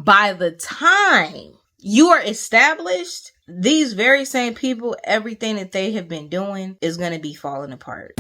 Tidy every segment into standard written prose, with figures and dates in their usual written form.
by the time you are established, these very same people, everything that they have been doing is going to be falling apart.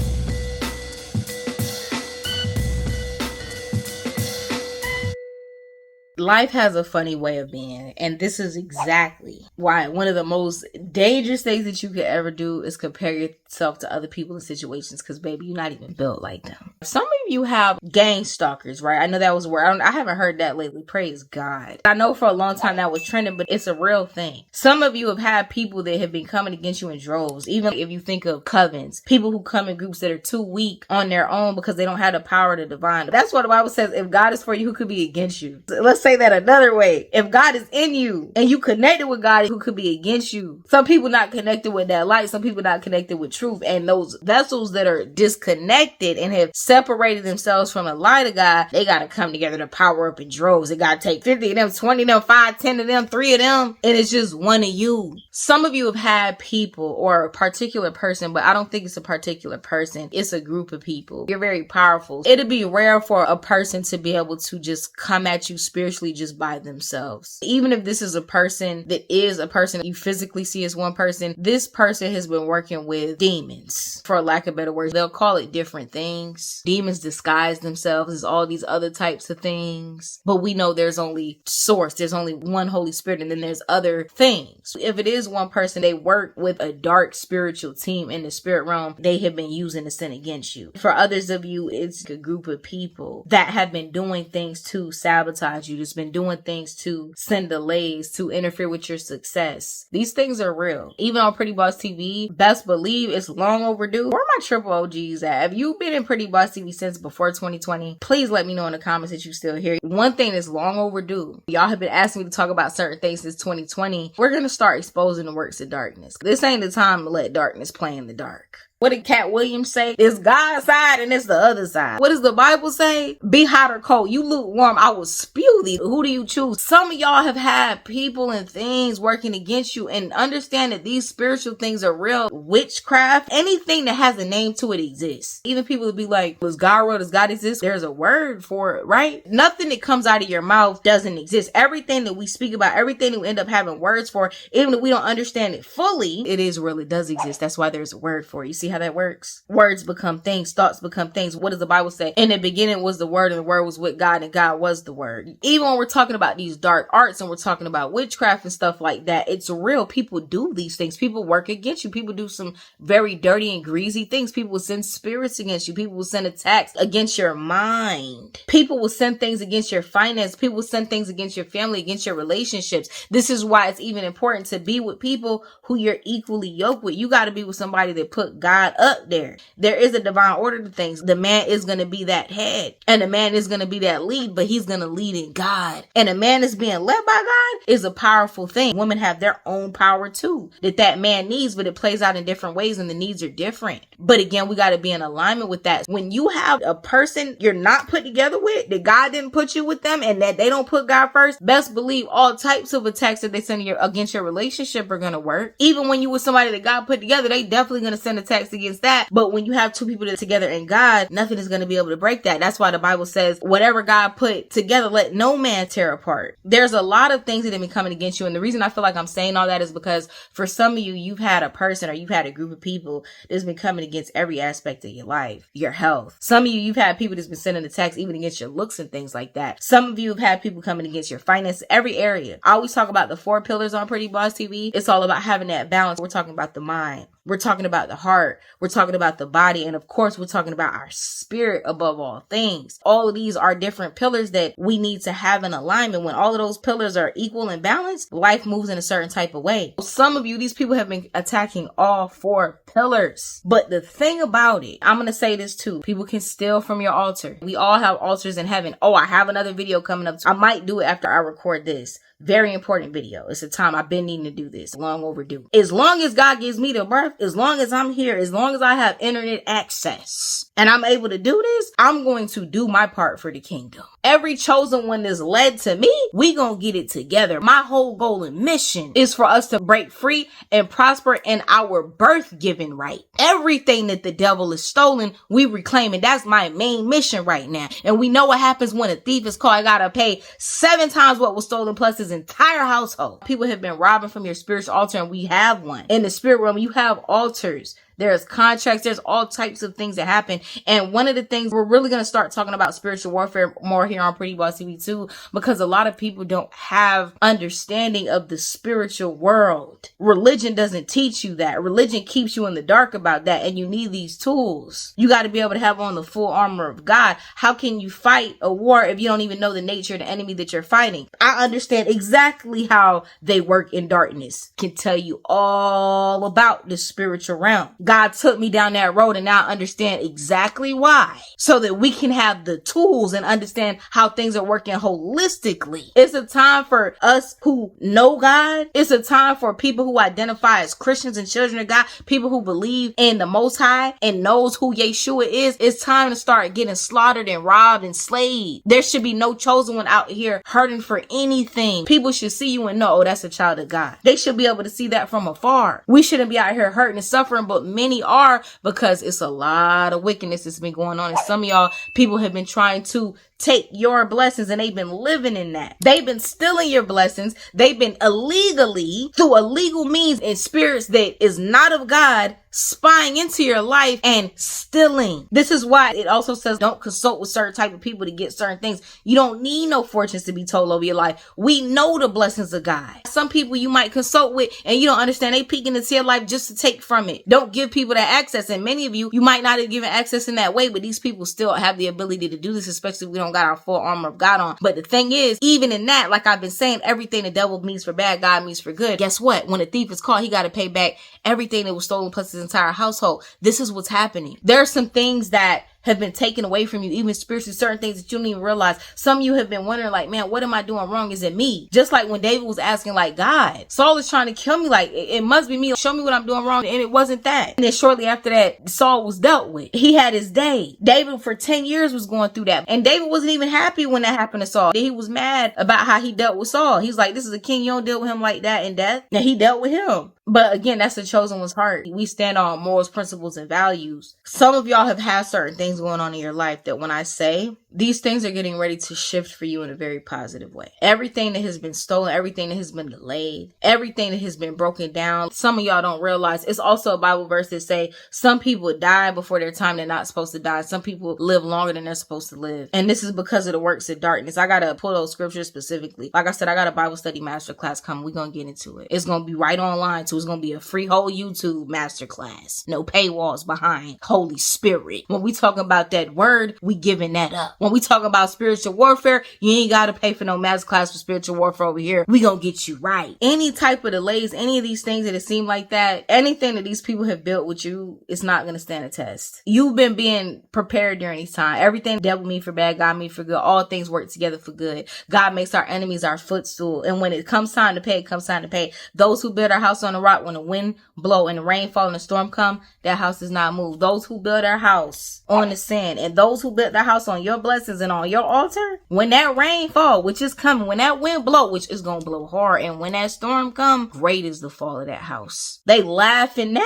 Life has a funny way of being, and this is exactly why one of the most dangerous things that you could ever do is compare yourself to other people and situations, because baby, you're not even built like them. Some of you have gang stalkers, right? I know that was a word. I haven't heard that lately. Praise God. I know for a long time that was trending, but it's a real thing. Some of you have had people that have been coming against you in droves. Even if you think of covens, people who come in groups that are too weak on their own because they don't have the power to divine. That's what the Bible says. If God is for you, who could be against you? Let's say that another way. If God is in you and you connected with God, who could be against you? Some people not connected with that light. Some people not connected with truth. And those vessels that are disconnected and have separated themselves from the light of God, they got to come together to power up in droves. They got to take 50 of them, 20 of them, 5, 10 of them, 3 of them. And it's just one of you. Some of you have had people or a particular person, but I don't think it's a particular person. It's a group of people. You're very powerful. It'd be rare for a person to be able to just come at you spiritually just by themselves. Even if this is a person that is a person you physically see as one person, this person has been working with demons, for lack of better words. They'll call it different things. Demons disguise themselves as all these other types of things. But we know there's only source. There's only one Holy Spirit, and then there's other things. If it is one person, they work with a dark spiritual team in the spirit realm they have been using to sin against you. For others of you, it's a group of people that have been doing things to sabotage you. Just been doing things to send delays, to interfere with your success. These things are real. Even on Pretty Boss TV, best believe it's long overdue. Where are my triple OGs at? Have you been in Pretty Boss TV since before 2020? Please let me know in the comments that you still here. One thing that's long overdue. Y'all have been asking me to talk about certain things since 2020. We're going to start exposing the works of darkness. This ain't the time to let darkness play in the dark. What did Cat Williams say? It's God's side and it's the other side. What does the Bible say? Be hot or cold. You lukewarm, I will spew thee. Who do you choose? Some of y'all have had people and things working against you, and understand that these spiritual things are real. Witchcraft, anything that has a name to it exists. Even people would be like, was God real? Does God exist? There's a word for it, right? Nothing that comes out of your mouth doesn't exist. Everything that we speak about, everything that we end up having words for, even if we don't understand it fully, it is real. It does exist. That's why there's a word for it. You see how that works? Words become things, thoughts become things. What does the Bible say? In the beginning was the word, and the word was with God, and God was the word. Even when we're talking about these dark arts and we're talking about witchcraft and stuff like that, it's real. People do these things. People work against you. People do some very dirty and greasy things. People will send spirits against you. People will send attacks against your mind. People will send things against your finance. People will send things against your family, against your relationships. This is why it's even important to be with people who you're equally yoked with. You got to be with somebody that put God up there. There is a divine order to things. The man is going to be that head, and the man is going to be that lead, but he's going to lead in God. And a man is being led by God is a powerful thing. Women have their own power too, that man needs, but it plays out in different ways, and the needs are different. But again, we got to be in alignment with that. When you have a person you're not put together with, that God didn't put you with them, and that they don't put God first, best believe all types of attacks that they send against your relationship are going to work. Even when you with somebody that God put together, they definitely going to send attacks against that. But when you have two people that are together in God, nothing is going to be able to break that. That's why the Bible says, whatever God put together, let no man tear apart. There's a lot of things that have been coming against you. And the reason I feel like I'm saying all that is because for some of you, you've had a person or you've had a group of people that's been coming against every aspect of your life, your health. Some of you, you've had people that's been sending attacks even against your looks and things like that. Some of you have had people coming against your finances, every area. I always talk about the 4 pillars on Pretty Boss TV. It's all about having that balance. We're talking about the mind. We're talking about the heart. We're talking about the body. And of course, we're talking about our spirit above all things. All of these are different pillars that we need to have in alignment. When all of those pillars are equal and balanced, life moves in a certain type of way. Some of you, these people have been attacking all 4 pillars. But the thing about it, I'm going to say this too. People can steal from your altar. We all have altars in heaven. Oh, I have another video coming up. I might do it after I record this. Very important video. It's a time I've been needing to do this. Long overdue. As long as God gives me the birth, as long as I'm here, as long as I have internet access, and I'm able to do this, I'm going to do my part for the kingdom. Every chosen one is led to me. We gonna get it together. My whole goal and mission is for us to break free and prosper in our birth-given right. Everything that the devil is stolen, we reclaim it. That's my main mission right now. And we know what happens when a thief is caught. I gotta pay 7 times what was stolen plus his entire household. People have been robbing from your spiritual altar, and we have one. In the spirit realm, you have altars. There's contracts. There's all types of things that happen. And one of the things we're really going to start talking about spiritual warfare more here on Pretty Boss TV too, because a lot of people don't have understanding of the spiritual world. Religion doesn't teach you that. Religion keeps you in the dark about that. And you need these tools. You got to be able to have on the full armor of God. How can you fight a war if you don't even know the nature of the enemy that you're fighting? I understand exactly how they work in darkness. Can tell you all about the spiritual realm. God took me down that road, and now I understand exactly why, so that we can have the tools and understand how things are working holistically. It's a time for us who know God. It's a time for people who identify as Christians and children of God, people who believe in the Most High and knows who Yeshua is. It's time to start getting slaughtered and robbed and slayed. There should be no chosen one out here hurting for anything. People should see you and know, oh, that's a child of God. They should be able to see that from afar. We shouldn't be out here hurting and suffering, but many are, because it's a lot of wickedness that's been going on. And some of y'all, people have been trying to take your blessings, and they've been living in that. They've been stealing your blessings. They've been illegally, through illegal means and spirits that is not of God, spying into your life and stealing. This is why it also says don't consult with certain type of people to get certain things. You don't need no fortunes to be told over your life. We know the blessings of God. Some people you might consult with and you don't understand, they peeking into your life just to take from it. Don't give people that access. And many of you might not have given access in that way, but these people still have the ability to do this, especially if we don't got our full armor of God on. But the thing is, even in that, like I've been saying, everything the devil means for bad, God means for good. Guess what? When a thief is caught, he got to pay back everything that was stolen plus his entire household. This is what's happening. There are some things that have been taken away from you, even spiritually, certain things that you don't even realize. Some of you have been wondering, like, man, what am I doing wrong? Is it me? Just like when David was asking, like, God, Saul is trying to kill me. Like, it must be me. Show me what I'm doing wrong. And it wasn't that. And then shortly after that, Saul was dealt with. He had his day. David for 10 years was going through that. And David wasn't even happy when that happened to Saul. He was mad about how he dealt with Saul. He's like, this is a king. You don't deal with him like that in death. And he dealt with him. But again, that's the chosen one's heart. We stand on morals, principles, and values. Some of y'all have had certain things going on in your life that when I say, these things are getting ready to shift for you in a very positive way. Everything that has been stolen, everything that has been delayed, everything that has been broken down. Some of y'all don't realize it's also a Bible verse that say some people die before their time. They're not supposed to die. Some people live longer than they're supposed to live. And this is because of the works of darkness. I got to pull those scriptures specifically. Like I said, I got a Bible study masterclass coming. We're going to get into it. It's going to be right online too. It's going to be a free whole YouTube masterclass. No paywalls behind. Holy Spirit. When we talking about that word, we giving that up. When we talk about spiritual warfare, you ain't got to pay for no masterclass for spiritual warfare over here. We gonna get you right. Any type of delays, any of these things that it seem like that, anything that these people have built with you, it's not gonna stand a test. You've been being prepared during these time. Everything the devil mean for bad, God mean for good. All things work together for good. God makes our enemies our footstool. And when it comes time to pay, it comes time to pay. Those who build our house on the rock, when the wind blow and the rain fall and the storm come, that house does not move. Those who build our house on the sand, and those who build their house on your blessings and on your altar, when that rain fall, which is coming, when that wind blow, which is gonna blow hard, and when that storm come, great is the fall of that house. They laughing now,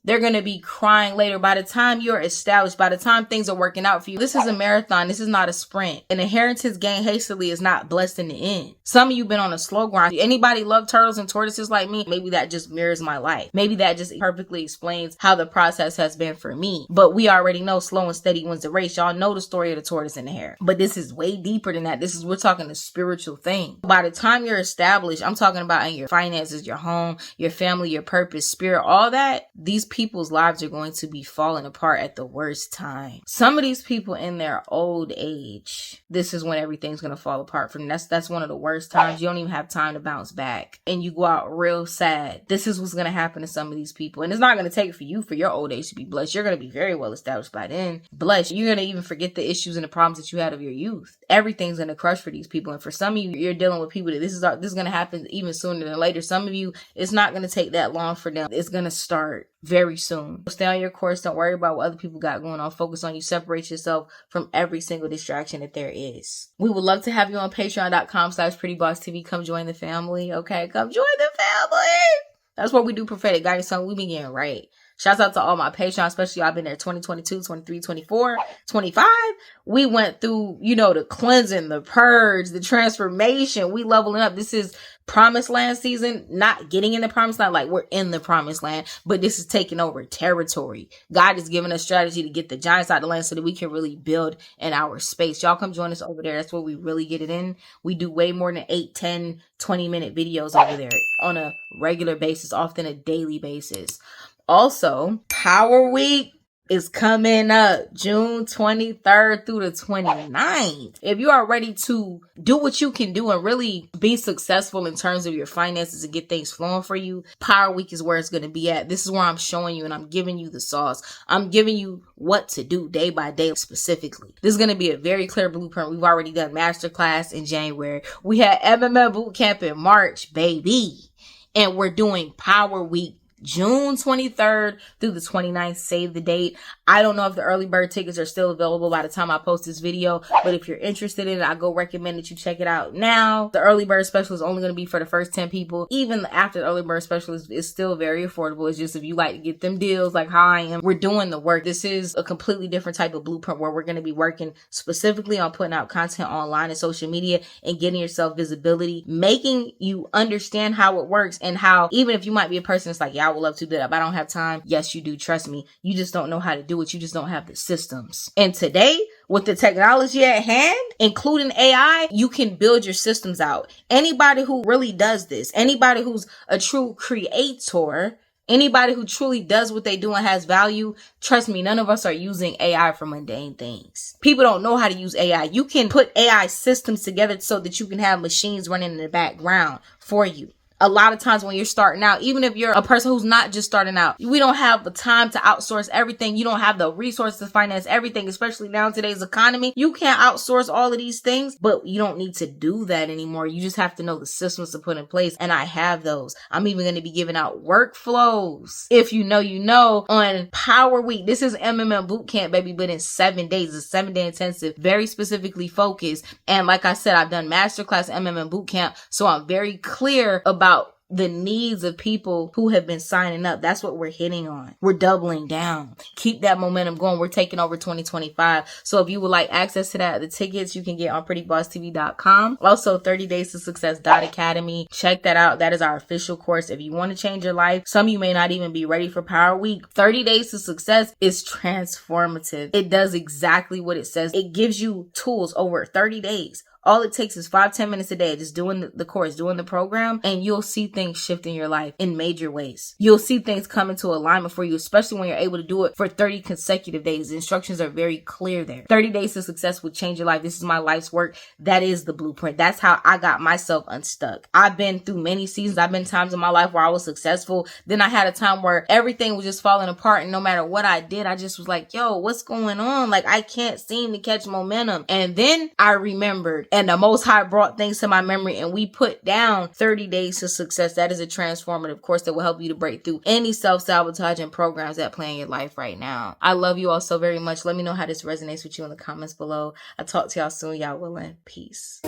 they're going to be crying later. By the time you're established, by the time things are working out for you, this is a marathon. This is not a sprint. An inheritance gained hastily is not blessed in the end. Some of you been on a slow grind. Anybody love turtles and tortoises like me? Maybe that just mirrors my life. Maybe that just perfectly explains how the process has been for me. But we already know slow and steady wins the race. Y'all know the story of the tortoise and the hare. But this is way deeper than that. We're talking a spiritual thing. By the time you're established, I'm talking about in your finances, your home, your family, your purpose, spirit, all that, these people's lives are going to be falling apart at the worst time. Some of these people in their old age, this is when everything's going to fall apart for them. That's one of the worst times. You don't even have time to bounce back and you go out real sad. This is what's going to happen to some of these people. And it's not going to take for you for your old age to be blessed. You're going to be very well established by then. Blessed. You're going to even forget the issues and the problems that you had of your youth. Everything's going to crush for these people. And for some of you, you're dealing with people that this is going to happen even sooner than later. Some of you, it's not going to take that long for them. It's going to start. very soon. Stay on your course. Don't worry about what other people got going on. Focus on you. Separate yourself from every single distraction that there is. We would love to have you on patreon.com/prettybossTV. Come join the family. Okay, come join the family. That's what we do, prophetic guidance. So we be getting right. Shouts out to all my Patreon, especially y'all been there 2022, 23, 24, 25. We went through, the cleansing, the purge, the transformation. We leveling up. This is promised land season, not getting in the promised land like we're in the promised land, but this is taking over territory. God is giving us strategy to get the giants out of the land so that we can really build in our space. Y'all come join us over there. That's where we really get it in. We do way more than 8, 10, 20-minute videos over there on a regular basis, often a daily basis. Also, Power Week is coming up June 23rd through the 29th. If you are ready to do what you can do and really be successful in terms of your finances and get things flowing for you, Power Week is where it's going to be at. This is where I'm showing you and I'm giving you the sauce. I'm giving you what to do day by day specifically. This is going to be a very clear blueprint. We've already done masterclass in January. We had MMA bootcamp in March, baby. And we're doing Power Week June 23rd through the 29th. Save the date. I don't know if the early bird tickets are still available by the time I post this video, but if you're interested in it, I go recommend that you check it out now. The early bird special is only going to be for the first 10 people. Even after the early bird special is still very affordable. It's just if you like to get them deals like how I am, we're doing the work. This is a completely different type of blueprint where we're going to be working specifically on putting out content online and social media and getting yourself visibility, making you understand how it works and how even if you might be a person that's like, yeah, I would love to do that, but I don't have time. Yes, you do. Trust me. You just don't know how to do it. You just don't have the systems. And today, with the technology at hand, including AI, you can build your systems out. Anybody who really does this, anybody who's a true creator, anybody who truly does what they do and has value, trust me, none of us are using AI for mundane things. People don't know how to use AI. You can put AI systems together so that you can have machines running in the background for you. A lot of times when you're starting out, even if you're a person who's not just starting out, we don't have the time to outsource everything. You don't have the resources to finance everything, especially now in today's economy. You can't outsource all of these things, but you don't need to do that anymore. You just have to know the systems to put in place. And I have those. I'm even going to be giving out workflows. If you know, you know, on Power Week. This is MMM Bootcamp, baby, but in 7 days. It's a 7-day intensive, very specifically focused. And like I said, I've done Masterclass MMM Bootcamp, so I'm very clear about the needs of people who have been signing up. That's what we're hitting on. We're doubling down. Keep that momentum going. We're taking over 2025. So if you would like access to that, the tickets you can get on prettybosstv.com. Also 30 Days to Success Academy. Check that out. That is our official course. If you want to change your life, some of you may not even be ready for Power Week. 30 Days to Success is transformative. It does exactly what it says. It gives you tools over 30 days. All it takes is 5-10 minutes a day, just doing the course, doing the program, and you'll see things shift in your life in major ways. You'll see things come into alignment for you, especially when you're able to do it for 30 consecutive days. The instructions are very clear there. 30 Days to Success will change your life. This is my life's work. That is the blueprint. That's how I got myself unstuck. I've been through many seasons. I've been times in my life where I was successful. Then I had a time where everything was just falling apart, and no matter what I did, I just was like, yo, what's going on? Like, I can't seem to catch momentum. And then I remembered, and the Most High brought things to my memory, and we put down 30 Days to Success. That is a transformative course that will help you to break through any self-sabotaging programs that play in your life right now. I love you all so very much. Let me know how this resonates with you in the comments below. I'll talk to y'all soon. Y'all willing. Peace.